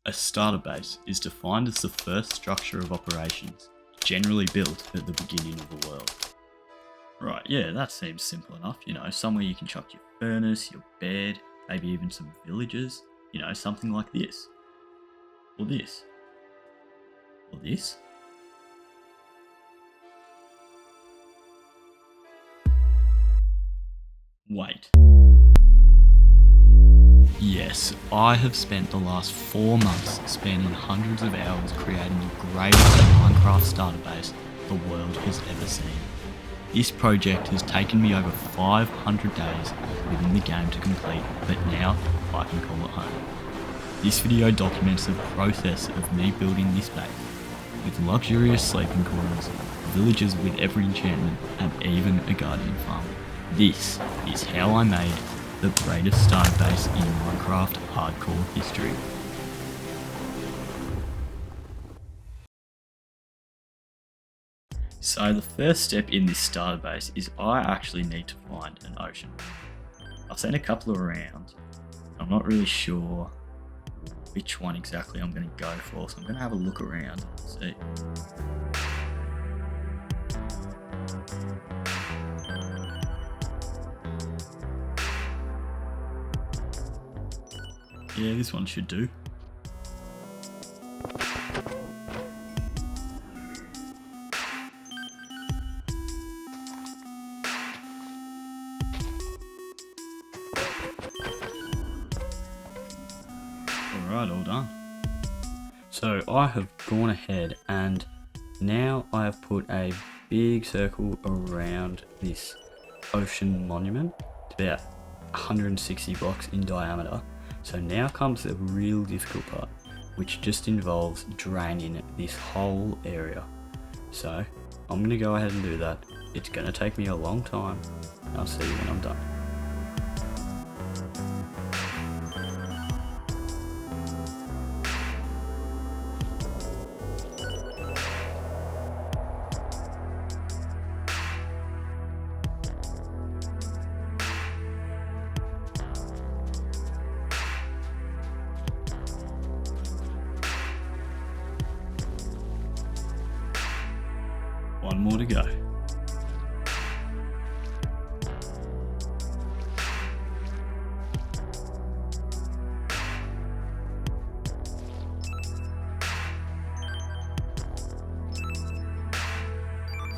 A starter base is defined as the first structure of operations, generally built at the beginning of the world. Right, yeah, that seems simple enough, somewhere you can chuck your furnace, your bed, maybe even some villagers, something like this. Or this. Or this. Wait. Yes, I have spent the last 4 months spanning hundreds of hours creating the greatest Minecraft starter base the world has ever seen. This project has taken me over 500 days within the game to complete, but now I can call it home. This video documents the process of me building this base, with luxurious sleeping quarters, villages with every enchantment, and even a guardian farm. This is how I made the greatest starter base in Minecraft hardcore history. So the first step in this starter base is I actually need to find an ocean. I've seen a couple around. I'm not really sure which one exactly I'm going to go for, so I'm going to have a look around and see. Yeah, this one should do. Alright, all done. So I have gone ahead and now I have put a big circle around this ocean monument. It's about 160 blocks in diameter. So now comes the real difficult part, which just involves draining this whole area. So I'm going to go ahead and do that. It's going to take me a long time. I'll see you when I'm done. One more to go.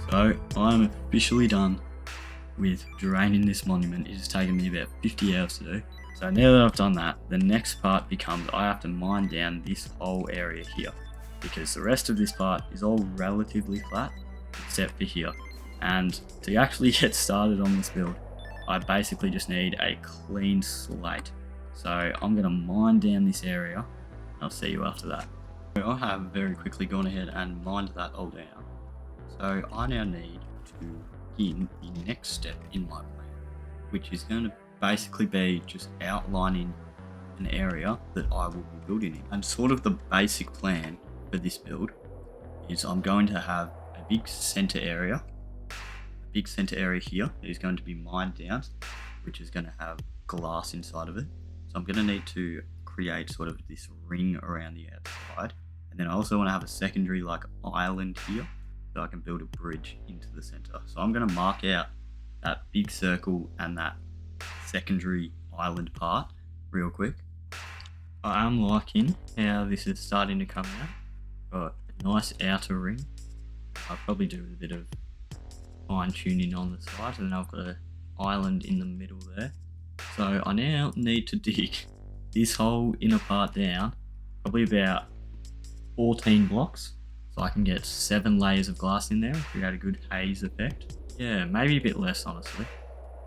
So I'm officially done with draining this monument. It has taken me about 50 hours to do. So now that I've done that, the next part becomes I have to mine down this whole area here, because the rest of this part is all relatively flat except for here. And to actually get started on this build, I basically just need a clean slate. So I'm going to mine down this area. I'll see you after that. So I have very quickly gone ahead and mined that all down. So I now need to begin the next step in my plan, which is going to basically be just outlining an area that I will be building in. And sort of the basic plan for this build is I'm going to have a big center area here that is going to be mined down, which is going to have glass inside of it. So I'm going to need to create sort of this ring around the outside, and then I also want to have a secondary like island here so I can build a bridge into the center. So I'm going to mark out that big circle and that secondary island part real quick. I am liking how this is starting to come out. Got a nice outer ring. I'll probably do a bit of fine tuning on the side, and then I've got an island in the middle there. So I now need to dig this whole inner part down, probably about 14 blocks, so I can get 7 layers of glass in there and create a good haze effect. Yeah, maybe a bit less honestly,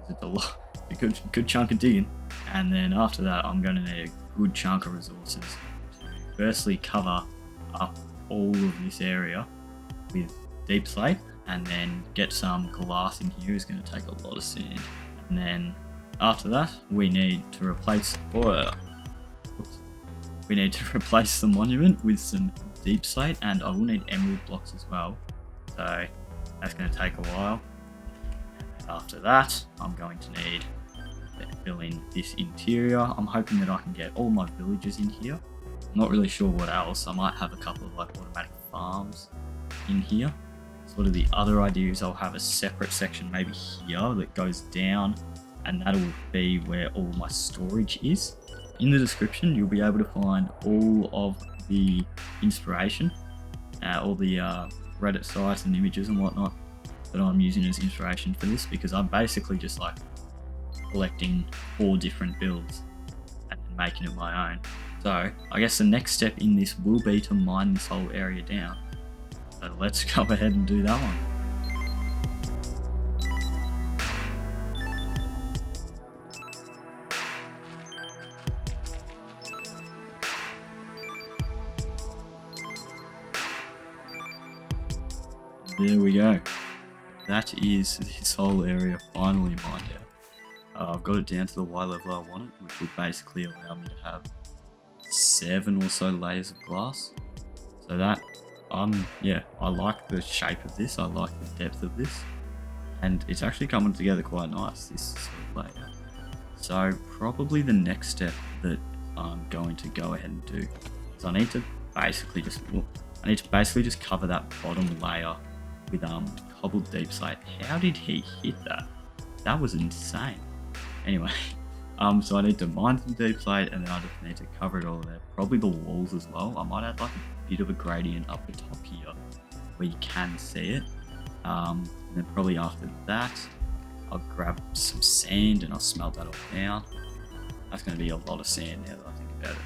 because it's a good chunk of digging. And then after that, I'm going to need a good chunk of resources to firstly cover up all of this area with deep slate, and then get some glass in here is going to take a lot of sand. And then after that, we need to replace the monument with some deep slate, and I will need emerald blocks as well. So that's going to take a while. And after that, I'm going to need to fill in this interior. I'm hoping that I can get all my villagers in here. I'm not really sure what else. I might have a couple of like automatic farms in here. Sort of the other idea is I'll have a separate section maybe here that goes down, and that'll be where all my storage is. In the description, you'll be able to find all of the inspiration, all the Reddit sites and images and whatnot that I'm using as inspiration for this, because I'm basically just like collecting 4 different builds and then making it my own. So I guess the next step in this will be to mine this whole area down. So let's go ahead and do that one. There we go. That is this whole area finally mined out. I've got it down to the Y level I want it, which would basically allow me to have 7 or so layers of glass. So that, yeah, I like the shape of this, I like the depth of this, and it's actually coming together quite nice, this sort of layout. So probably the next step that I'm going to go ahead and do is I need to basically just cover that bottom layer with cobbled deep slate. How did he hit that? That was insane. Anyway, so I need to mine some deep slate, and then I just need to cover it all there. Probably the walls as well. I might add like a bit of a gradient up the top here where you can see it. And then probably after that, I'll grab some sand and I'll smelt that all down. That's going to be a lot of sand now that I think about it.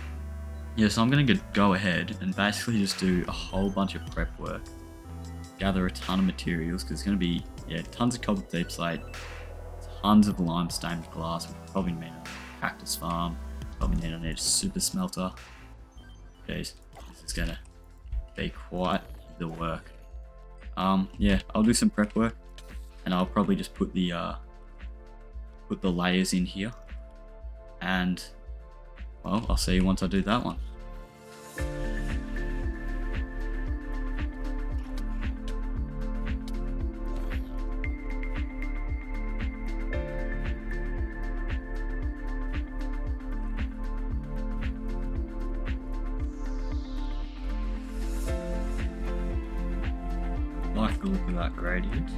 Yeah, so I'm going to go ahead and basically just do a whole bunch of prep work. Gather a ton of materials, because it's going to be, yeah, tons of cobbled deep slate, tons of limestone glass. We probably need a cactus farm, probably need a super smelter. Jeez, this is going to be quite the work. Yeah, I'll do some prep work, and I'll probably just put the layers in here, and well, I'll see you once I do that one. Like the look of that gradient.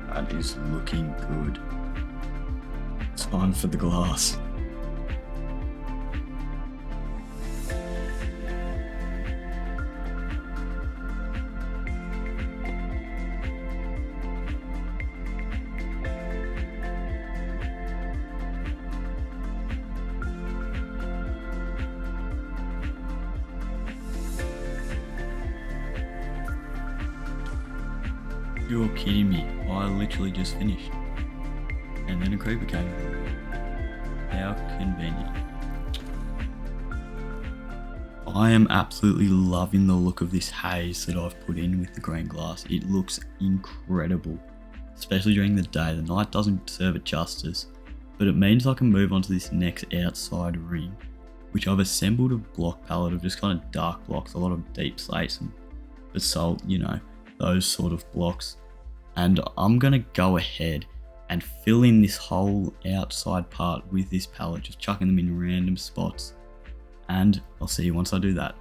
That is looking good. It's time for the glass. You're kidding me. I literally just finished. And then a creeper came. How convenient. I am absolutely loving the look of this haze that I've put in with the green glass. It looks incredible. Especially during the day. The night doesn't serve it justice. But it means I can move on to this next outside ring, which I've assembled a block palette of just kind of dark blocks, a lot of deep slates and basalt, you know, those sort of blocks. And I'm going to go ahead and fill in this whole outside part with this palette, just chucking them in random spots. And I'll see you once I do that.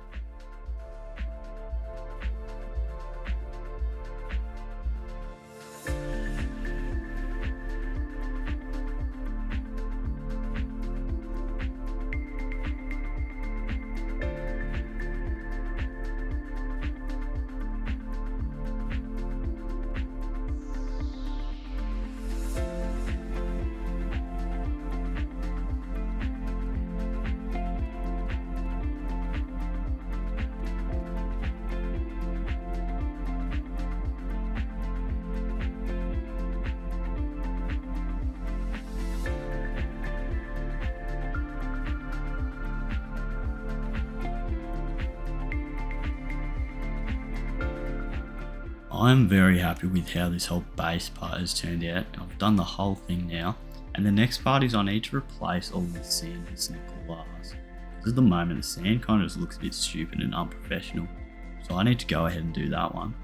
I'm very happy with how this whole base part has turned out. I've done the whole thing now. And the next part is I need to replace all the sand with some glass. Because at the moment the sand kind of just looks a bit stupid and unprofessional. So I need to go ahead and do that one.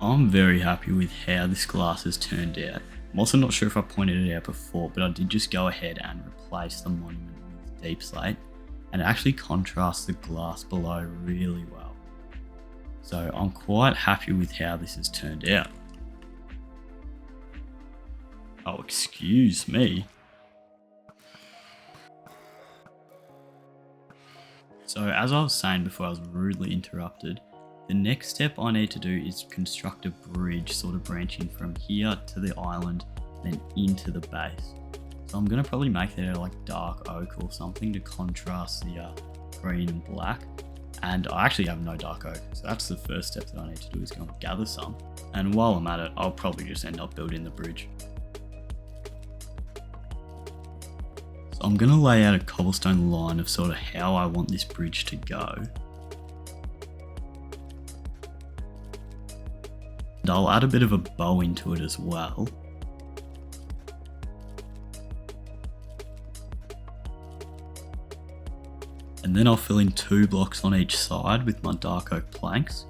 I'm very happy with how this glass has turned out. I'm also not sure if I pointed it out before, but I did just go ahead and replace the monument with deep slate, and it actually contrasts the glass below really well. So I'm quite happy with how this has turned out. Oh, excuse me. So as I was saying before I was rudely interrupted, the next step I need to do is construct a bridge sort of branching from here to the island, then into the base. So I'm going to probably make that out of like dark oak or something to contrast the green and black. And I actually have no dark oak, so that's the first step that I need to do, is go and gather some. And while I'm at it, I'll probably just end up building the bridge. So I'm going to lay out a cobblestone line of sort of how I want this bridge to go. And I'll add a bit of a bow into it as well. And then I'll fill in 2 blocks on each side with my dark oak planks.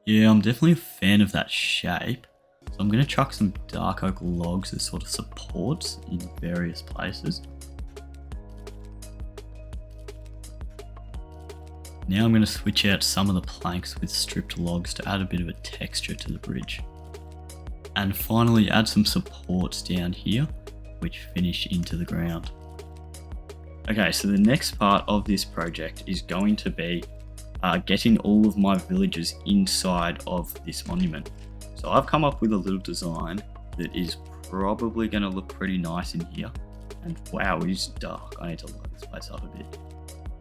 Yeah, I'm definitely a fan of that shape. So I'm going to chuck some dark oak logs as sort of supports in various places. Now I'm going to switch out some of the planks with stripped logs to add a bit of a texture to the bridge. And finally add some supports down here, which finish into the ground. Okay, so the next part of this project is going to be getting all of my villagers inside of this monument. So I've come up with a little design that is probably going to look pretty nice in here. And wow, it is dark. I need to light this place up a bit.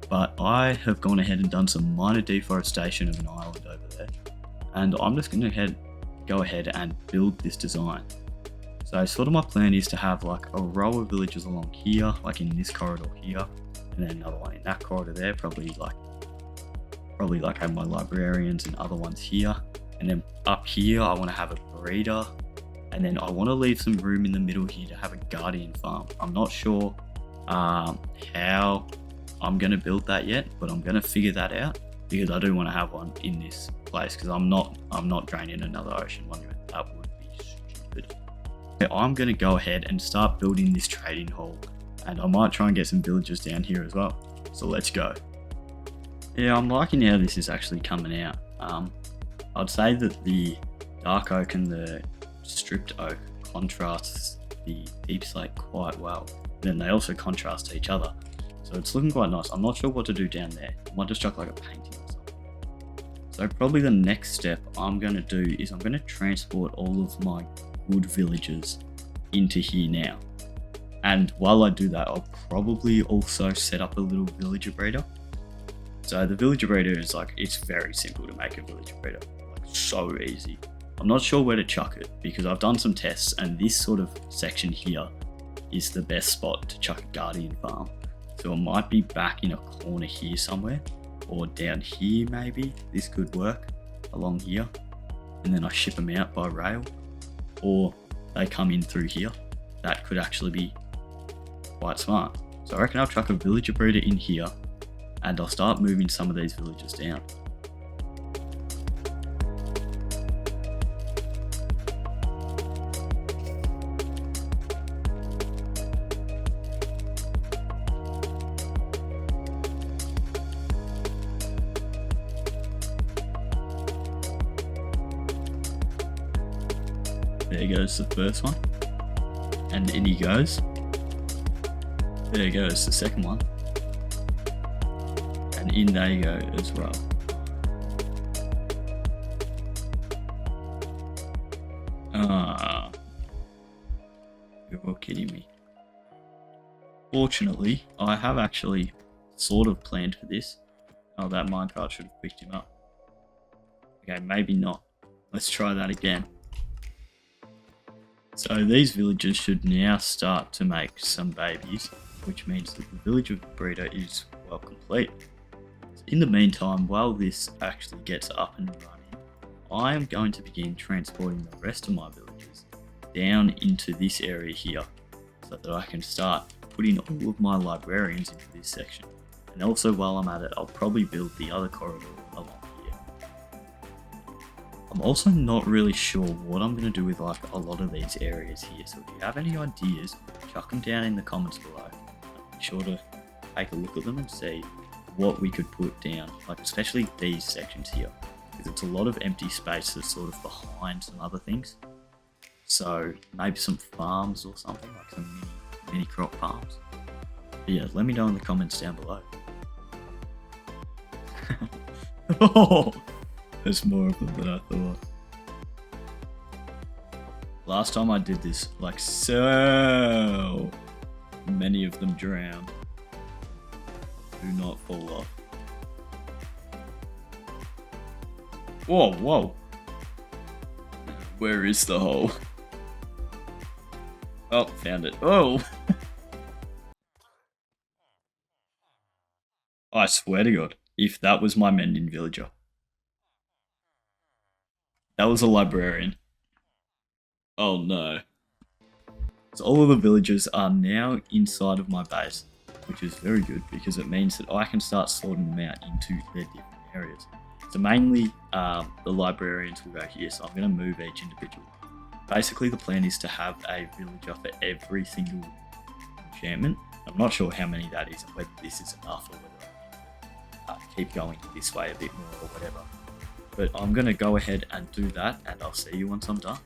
But I have gone ahead and done some minor deforestation of an island over there. And I'm just going to go ahead and build this design. So sort of my plan is to have like a row of villages along here, like in this corridor here, and then another one in that corridor there, probably like have my librarians and other ones here. And then up here, I want to have a breeder. And then I want to leave some room in the middle here to have a guardian farm. I'm not sure how I'm going to build that yet, but I'm going to figure that out because I do want to have one in this place because I'm not draining another ocean monument. That would be stupid. Okay, I'm going to go ahead and start building this trading hall. And I might try and get some villagers down here as well. So let's go. Yeah, I'm liking how this is actually coming out. I'd say that the dark oak and the stripped oak contrasts the deep slate quite well. Then they also contrast to each other. So it's looking quite nice. I'm not sure what to do down there. I might just chuck like a painting or something. So probably the next step I'm going to do is I'm going to transport all of my good villagers into here now. And while I do that, I'll probably also set up a little villager breeder. So the villager breeder is like, it's very simple to make a villager breeder. So easy. I'm not sure where to chuck it because I've done some tests and this sort of section here is the best spot to chuck a guardian farm. So it might be back in a corner here somewhere or down here maybe. This could work along here and then I ship them out by rail, or they come in through here. That could actually be quite smart. So I reckon I'll chuck a villager breeder in here and I'll start moving some of these villagers down. There goes the first one, and in he goes. There goes the second one, and in they go as well. Ah, you're kidding me. Fortunately, I have actually sort of planned for this. Oh, that minecart should have picked him up. Okay, maybe not. Let's try that again. So these villagers should now start to make some babies, which means that the village of the breeder is well complete. So in the meantime, while this actually gets up and running, I am going to begin transporting the rest of my villagers down into this area here, so that I can start putting all of my librarians into this section. And also while I'm at it, I'll probably build the other corridor along here. I'm also not really sure what I'm going to do with like a lot of these areas here, so if you have any ideas, chuck them down in the comments below. Be sure to take a look at them and see what we could put down, like especially these sections here, because it's a lot of empty space that's sort of behind some other things. So maybe some farms or something, like some mini crop farms. But yeah, let me know in the comments down below. Oh, there's more of them than I thought. Last time I did this, like so many of them drowned. Do not fall off. Whoa, whoa. Where is the hole? Oh, found it. Oh! I swear to God, if that was my mending villager. That was a librarian. Oh no. So all of the villagers are now inside of my base, which is very good because it means that I can start sorting them out into their different areas. So mainly the librarians will go here, so I'm going to move each individual. Basically the plan is to have a villager for every single enchantment. I'm not sure how many that is and whether this is enough or whether I need to keep going this way a bit more or whatever. But I'm going to go ahead and do that, and I'll see you once I'm done.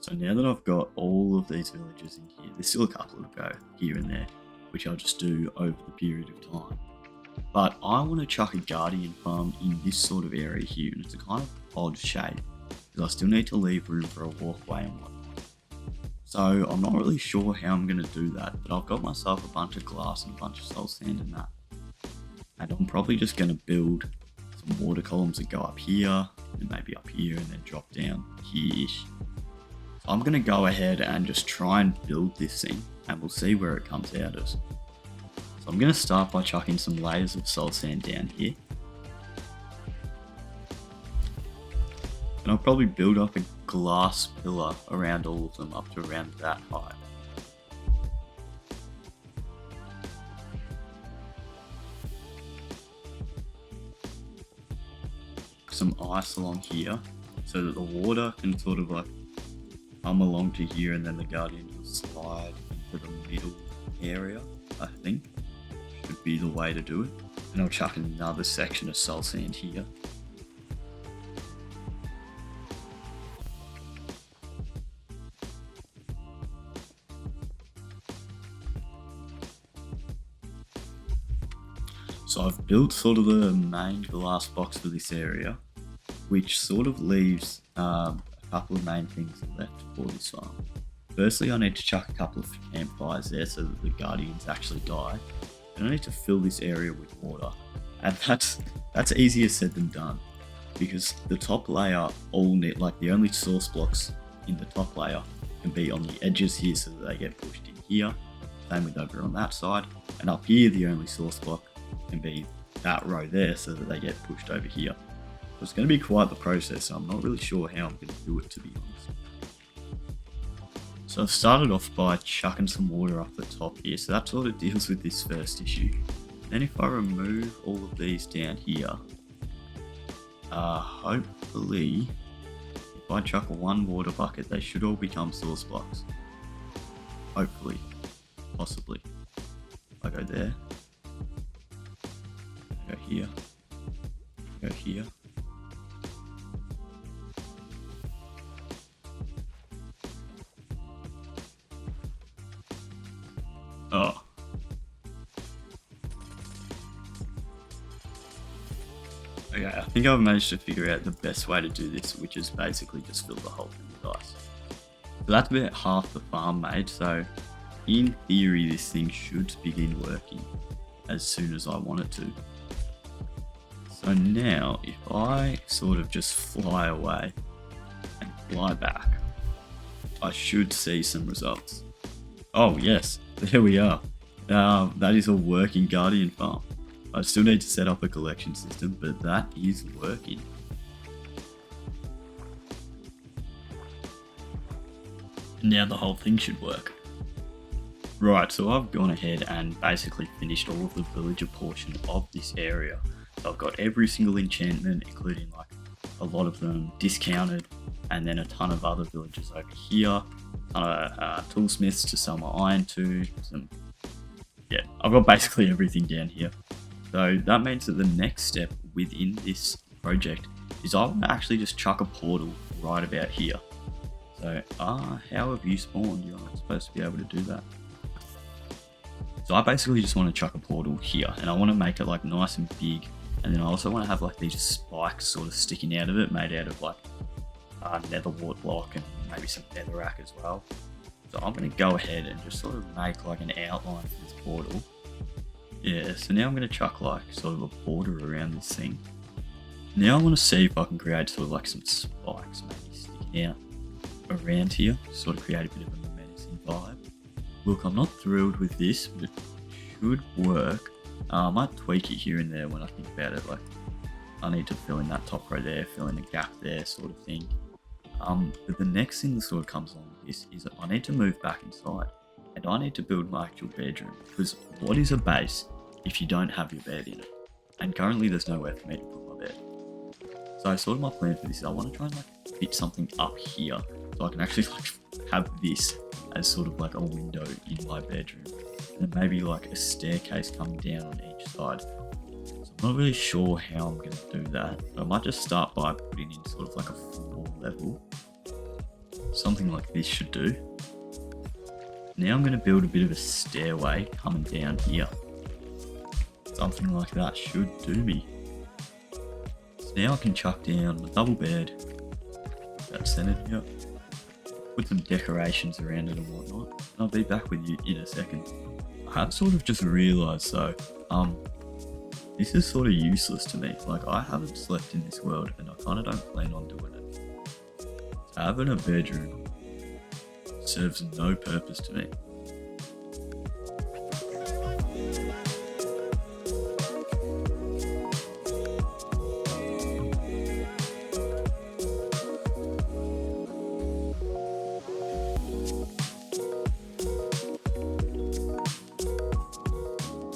So now that I've got all of these villagers in here, there's still a couple to go here and there, which I'll just do over the period of time. But I want to chuck a guardian farm in this sort of area here, and it's a kind of odd shape, because I still need to leave room for a walkway and whatnot. So I'm not really sure how I'm going to do that, but I've got myself a bunch of glass and a bunch of soul sand and that. And I'm probably just going to build some water columns that go up here, and maybe up here, and then drop down here-ish. So I'm going to go ahead and just try and build this thing, and we'll see where it comes out as. So I'm going to start by chucking some layers of soul sand down here. And I'll probably build up a glass pillar around all of them up to around that height. Some ice along here so that the water can sort of like come along to here, and then the guardian will slide into the middle area, I think. Should be the way to do it. And I'll chuck another section of soul sand here. So I've built sort of the main glass box for this area, which sort of leaves a couple of main things left for this farm. Firstly, I need to chuck a couple of campfires there so that the guardians actually die. And I need to fill this area with water. And that's easier said than done, because the top layer all need, like the only source blocks in the top layer can be on the edges here so that they get pushed in here. Same with over on that side. And up here, the only source block can be that row there so that they get pushed over here. So it's going to be quite the process. So I'm not really sure how I'm going to do it, to be honest. So I've started off by chucking some water up the top here. So that sort of deals with this first issue. Then if I remove all of these down here, hopefully if I chuck one water bucket, they should all become source blocks. Hopefully, possibly. I go there, go here, go here. Oh. Okay, I think I've managed to figure out the best way to do this, which is basically just fill the whole thing with ice. So that's about half the farm made, so in theory this thing should begin working as soon as I want it to. So now, if I sort of just fly away and fly back, I should see some results. Oh yes, there we are. That is a working Guardian farm. I still need to set up a collection system, but that is working. Now the whole thing should work. Right, so I've gone ahead and basically finished all of the villager portion of this area. So I've got every single enchantment, including like a lot of them discounted, and then a ton of other villagers over here, a ton of toolsmiths to sell my iron to, I've got basically everything down here. So that means that the next step within this project is I want to actually just chuck a portal right about here. So, how have you spawned? You're not supposed to be able to do that. So I basically just want to chuck a portal here, and I want to make it like nice and big, and then I also want to have like these spikes sort of sticking out of it, made out of like nether wart block and maybe some netherrack as well. So I'm going to go ahead and just sort of make like an outline for this portal. Yeah, so now I'm going to chuck like sort of a border around this thing. Now I want to see if I can create sort of like some spikes maybe sticking out around here, sort of create a bit of a menacing vibe. Look, I'm not thrilled with this, but it should work. I might tweak it here and there when I think about it, like I need to fill in that top row there, fill in the gap there sort of thing. But the next thing that sort of comes along with this is that I need to move back inside. And I need to build my actual bedroom, because what is a base if you don't have your bed in it? And currently there's nowhere for me to put my bed. So sort of my plan for this is I want to try and like fit something up here, so I can actually like have this as sort of like a window in my bedroom. And then maybe like a staircase coming down on each side. So I'm not really sure how I'm going to do that. I might just start by putting in sort of like a floor level. Something like this should do. Now I'm going to build a bit of a stairway coming down here. Something like that should do me. So now I can chuck down my double bed. That's centered here. Put some decorations around it and whatnot. And I'll be back with you in a second. I have sort of just realised though, this is sort of useless to me. Like I haven't slept in this world and I kind of don't plan on doing it. So having a bedroom serves no purpose to me.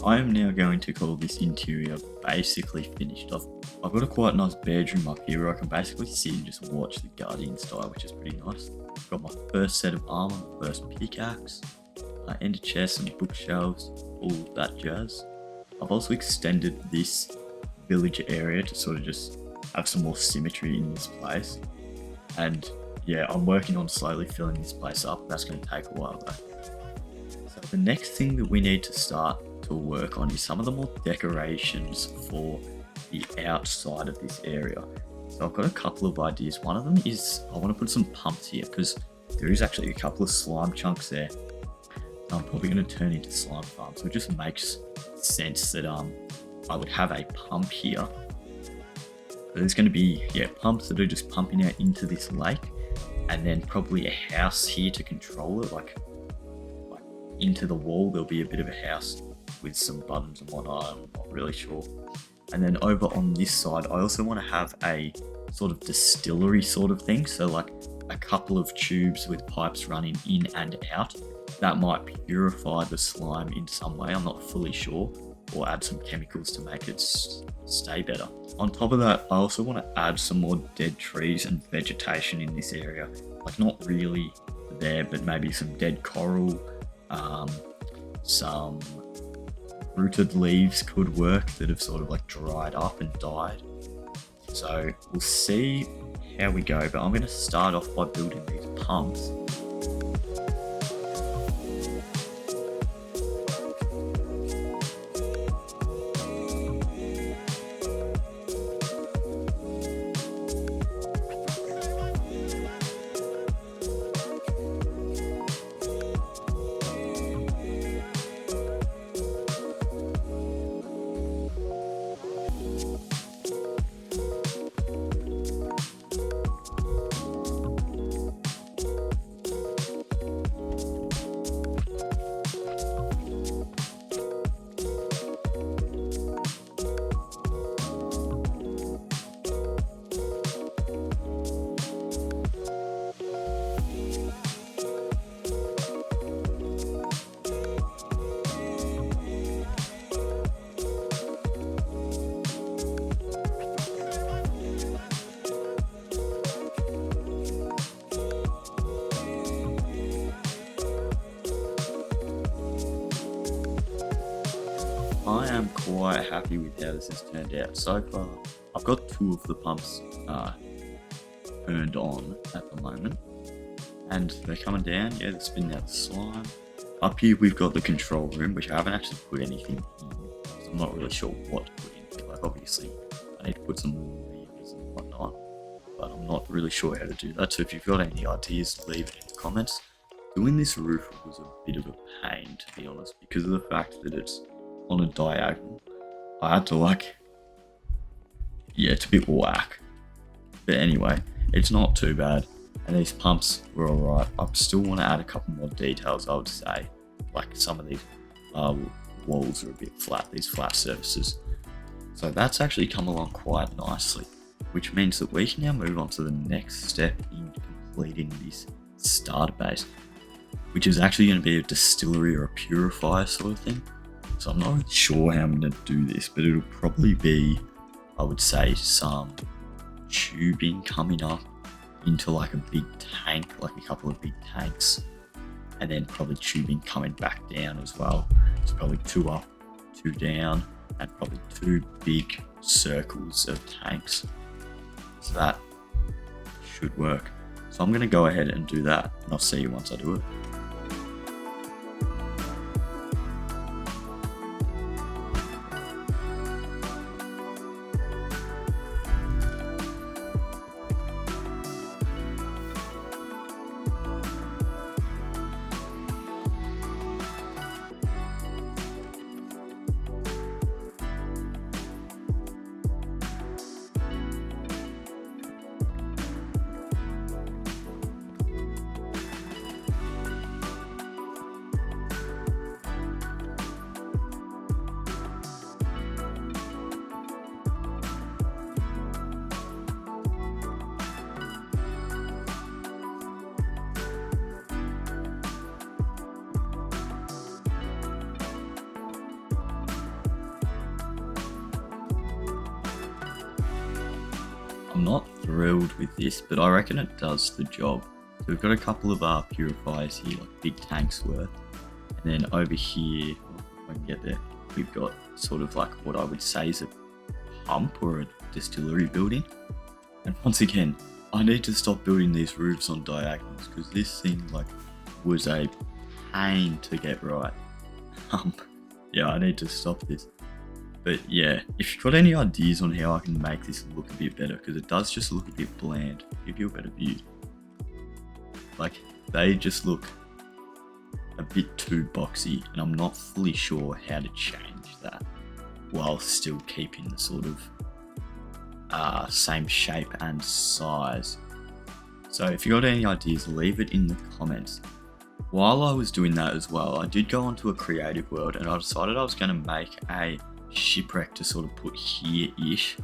I am now going to call this interior basically finished. I've got a quite nice bedroom up here where I can basically sit and just watch the Guardian style, which is pretty nice. I've got my first set of armor, first pickaxe, ender chest and bookshelves, all of that jazz. I've also extended this village area to sort of just have some more symmetry in this place. And yeah, I'm working on slowly filling this place up. That's going to take a while though. So the next thing that we need to start to work on is some of the more decorations for the outside of this area. So I've got a couple of ideas. One of them is I want to put some pumps here because there is actually a couple of slime chunks there. I'm probably going to turn into slime farms, so it just makes sense that I would have a pump here. there's going to be pumps that are just pumping out into this lake, and then probably a house here to control it, like into the wall. There'll be a bit of a house with some buttons and whatnot. I'm not really sure. And then over on this side, I also want to have a sort of distillery sort of thing. So like a couple of tubes with pipes running in and out. That might purify the slime in some way. I'm not fully sure. Or add some chemicals to make it stay better. On top of that, I also want to add some more dead trees and vegetation in this area. Like not really there, but maybe some dead coral, some rooted leaves could work that have sort of like dried up and died. So we'll see how we go, but I'm going to start off by building these pumps. I am quite happy with how this has turned out so far. I've got 2 of the pumps turned on at the moment, and they're coming down. Yeah, they're spitting out the slime. Up here we've got the control room, which I haven't actually put anything in, so I'm not really sure what to put in. Like obviously I need to put some levers and whatnot, but I'm not really sure how to do that. So if you've got any ideas, leave it in the comments. Doing this roof was a bit of a pain, to be honest, because of the fact that it's on a diagonal. I had to it's a bit whack. But anyway, it's not too bad. And these pumps were alright. I still want to add a couple more details, I would say. Like some of these walls are a bit flat, these flat surfaces. So that's actually come along quite nicely, which means that we can now move on to the next step in completing this starter base, which is actually going to be a distillery or a purifier sort of thing. So I'm not really sure how I'm going to do this, but it'll probably be, I would say, some tubing coming up into like a big tank, like a couple of big tanks, and then probably tubing coming back down as well. So probably 2 up, 2 down, and probably 2 big circles of tanks. So that should work. So I'm going to go ahead and do that, and I'll see you once I do it. I'm not thrilled with this, but I reckon it does the job. So we've got a couple of purifiers here, like big tanks worth. And then over here, if I can get there, we've got sort of like what I would say is a pump or a distillery building. And once again, I need to stop building these roofs on diagonals because this thing was a pain to get right. Yeah, I need to stop this. But yeah, if you've got any ideas on how I can make this look a bit better, because it does just look a bit bland, give you a better view. They just look a bit too boxy, and I'm not fully sure how to change that while still keeping the sort of same shape and size. So if you got any ideas, leave it in the comments. While I was doing that as well, I did go onto a creative world and I decided I was going to make a shipwreck to sort of put here-ish.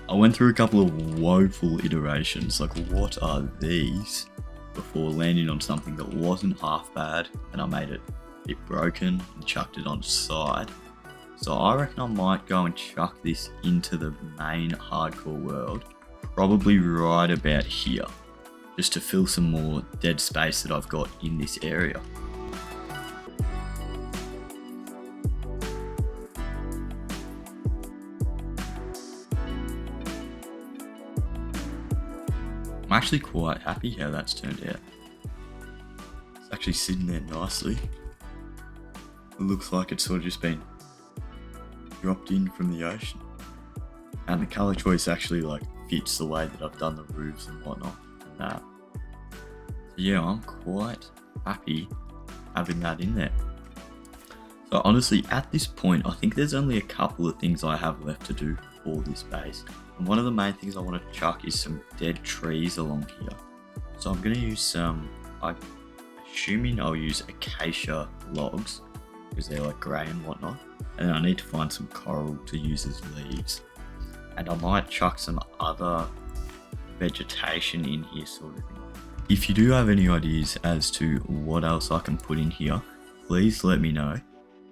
I went through a couple of woeful iterations, like what are these, before landing on something that wasn't half bad, and I made it a bit broken and chucked it on its side. So I reckon I might go and chuck this into the main hardcore world, probably right about here, just to fill some more dead space that I've got in this area. I'm actually quite happy how that's turned out. It's actually sitting there nicely. It looks like it's sort of just been dropped in from the ocean. And the colour choice actually like fits the way that I've done the roofs and whatnot. So yeah, I'm quite happy having that in there. So honestly, at this point, I think there's only a couple of things I have left to do for this base. And one of the main things I want to chuck is some dead trees along here. So I'm going to use some, I'm assuming I'll use acacia logs, because they're like grey and whatnot. And then I need to find some coral to use as leaves. And I might chuck some other vegetation in here sort of thing. If you do have any ideas as to what else I can put in here, please let me know.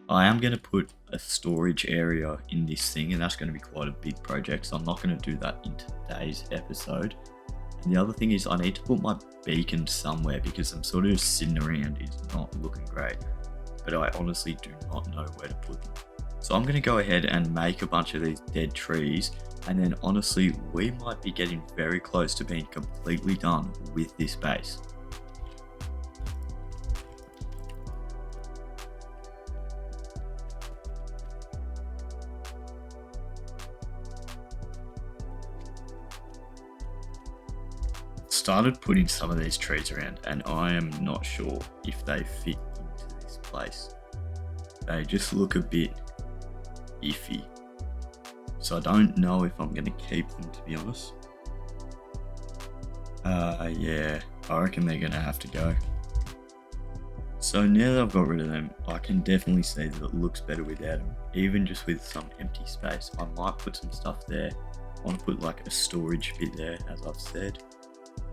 I am going to put a storage area in this thing, and that's going to be quite a big project, so I'm not going to do that in today's episode. And the other thing is I need to put my beacon somewhere, because I'm sort of sitting around, it's not looking great, but I honestly do not know where to put them. So I'm going to go ahead and make a bunch of these dead trees, and then honestly we might be getting very close to being completely done with this base. Started putting some of these trees around, and I am not sure if they fit into this place. They just look a bit iffy, so I don't know if I'm going to keep them, to be honest. Yeah, I reckon they're going to have to go. So now that I've got rid of them, I can definitely see that it looks better without them, even just with some empty space. I might put some stuff there. I want to put like a storage bit there, as I've said.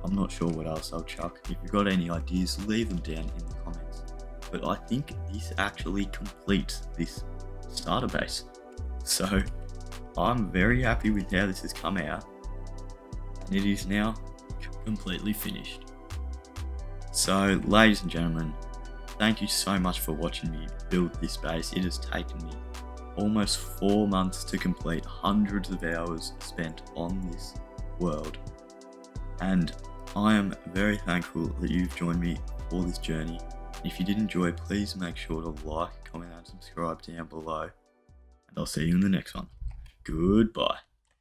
I'm not sure what else I'll chuck. If you've got any ideas, leave them down in the comments. But I think this actually completes this starter base. So I'm very happy with how this has come out, and it is now completely finished. So ladies and gentlemen, thank you so much for watching me build this base. It has taken me almost 4 months to complete, hundreds of hours spent on this world. And I am very thankful that you've joined me for this journey. If you did enjoy, please make sure to like, comment and subscribe down below. And I'll see you in the next one. Goodbye.